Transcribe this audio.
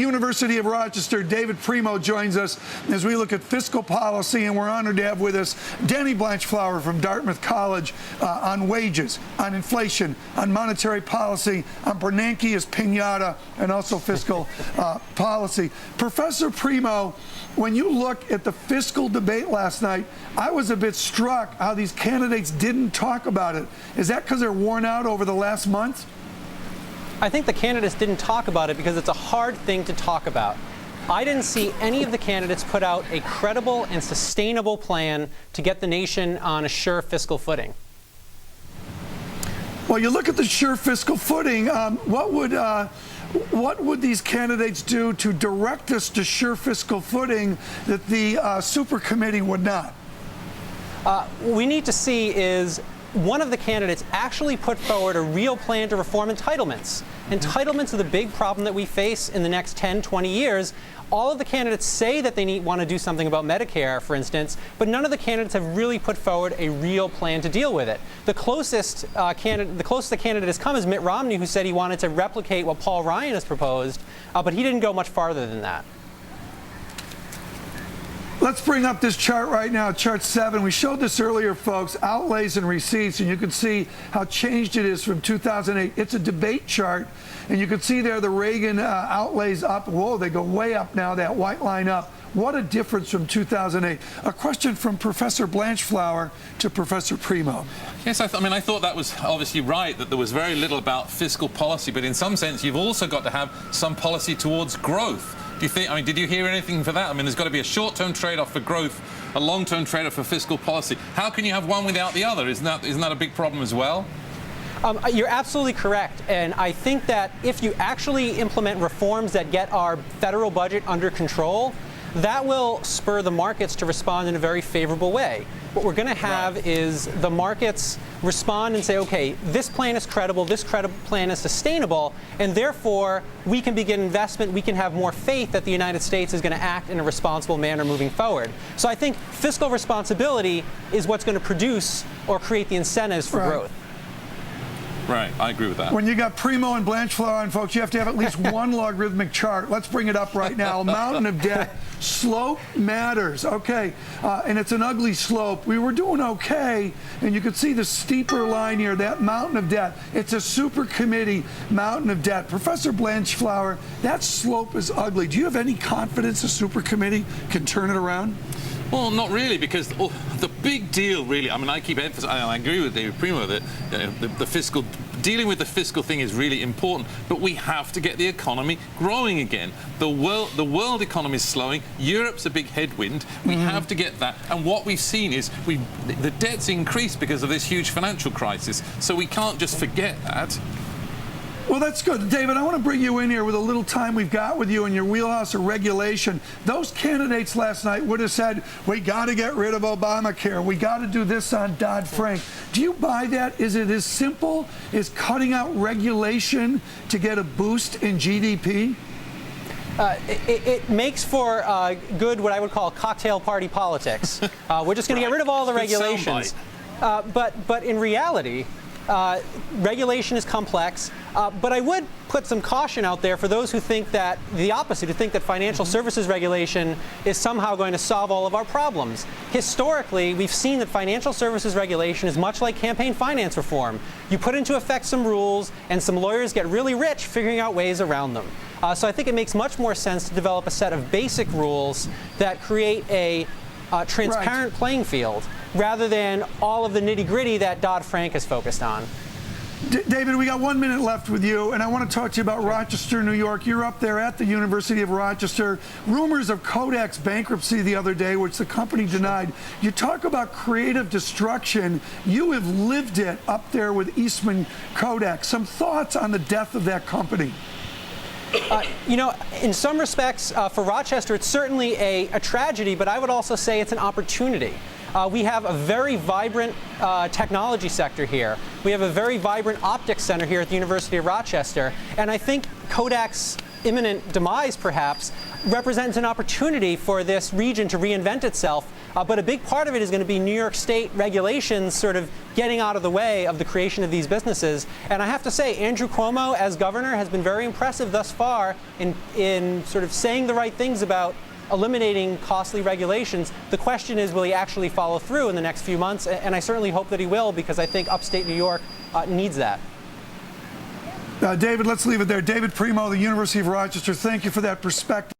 University of Rochester, David Primo joins us as we look at fiscal policy, and we're honored to have with us Danny Blanchflower from Dartmouth College on wages, on inflation, on monetary policy, on Bernanke's pinata, and also fiscal policy. Professor Primo, when you look at the fiscal debate last night, I was a bit struck how these candidates didn't talk about it. Is that because they're worn out over the last month? I think the candidates didn't talk about it because it's a hard thing to talk about. I didn't see any of the candidates put out a credible and sustainable plan to get the nation on a sure fiscal footing. Well, you look at the sure fiscal footing, what would these candidates do to direct us to sure fiscal footing that the super committee would not? What we need to see is one of the candidates actually put forward a real plan to reform entitlements. Entitlements are the big problem that we face in the next 10, 20 years. All of the candidates say that they want to do something about Medicare, for instance, but none of the candidates have really put forward a real plan to deal with it. The closest the candidate has come is Mitt Romney, who said he wanted to replicate what Paul Ryan has proposed, but he didn't go much farther than that. Let's bring up this chart right now, chart 7. We showed this earlier, folks, outlays and receipts, and you can see how changed it is from 2008. It's a debate chart, and you can see there the Reagan outlays up. Whoa, they go way up now, that white line up. What a difference from 2008. A question from Professor Blanchflower to Professor Primo. Yes, I thought that was obviously right, that there was very little about fiscal policy, but in some sense you've also got to have some policy towards growth. Do you think, did you hear anything for that? There's got to be a short-term trade-off for growth, a long-term trade-off for fiscal policy. How can you have one without the other? Isn't that a big problem as well? You're absolutely correct, and I think that if you actually implement reforms that get our federal budget under control, that will spur the markets to respond in a very favorable way. What we're going to have is the markets respond and say, okay, this plan is credible, this plan is sustainable, and therefore we can begin investment, we can have more faith that the United States is going to act in a responsible manner moving forward. So I think fiscal responsibility is what's going to produce or create the incentives for growth. Right, I agree with that. When you got Primo and Blanchflower on, folks, you have to have at least one logarithmic chart. Let's bring it up right now. A mountain of debt. Slope matters. Okay, and it's an ugly slope. We were doing okay, and you can see the steeper line here, that mountain of debt. It's a super committee mountain of debt. Professor Blanchflower, that slope is ugly. Do you have any confidence a super committee can turn it around? Well, not really, because the big deal, really, I keep emphasizing, I agree with David Primo that dealing with the fiscal thing is really important, but we have to get the economy growing again. The world economy is slowing. Europe's a big headwind. We have to get that. And what we've seen is the debt's increased because of this huge financial crisis, so we can't just forget that. Well, that's good. David, I want to bring you in here with a little time we've got with you in your wheelhouse of regulation. Those candidates last night would have said, we got to get rid of Obamacare. We got to do this on Dodd-Frank. Do you buy that? Is it as simple as cutting out regulation to get a boost in GDP? It makes for good, what I would call cocktail party politics. We're just going to get rid of all the regulations. But in reality, regulation is complex, but I would put some caution out there for those who think that the opposite, who think that financial services regulation is somehow going to solve all of our problems. Historically, we've seen that financial services regulation is much like campaign finance reform. You put into effect some rules, and some lawyers get really rich figuring out ways around them. So I think it makes much more sense to develop a set of basic rules that create a transparent playing field, rather than all of the nitty-gritty that Dodd-Frank is focused on. David, we got 1 minute left with you, and I want to talk to you about Rochester, New York. You're up there at the University of Rochester. Rumors of Kodak's bankruptcy the other day, which the company denied. You talk about creative destruction. You have lived it up there with Eastman Kodak. Some thoughts on the death of that company? In some respects, for Rochester, it's certainly a tragedy, but I would also say it's an opportunity. We have a very vibrant technology sector here. We have a very vibrant optics center here at the University of Rochester. And I think Kodak's imminent demise, perhaps, represents an opportunity for this region to reinvent itself. But a big part of it is going to be New York State regulations sort of getting out of the way of the creation of these businesses. And I have to say, Andrew Cuomo, as governor, has been very impressive thus far in sort of saying the right things about eliminating costly regulations. The question is, will he actually follow through in the next few months? And I certainly hope that he will, because I think upstate New York needs that. David, let's leave it there. David Primo, the University of Rochester, thank you for that perspective.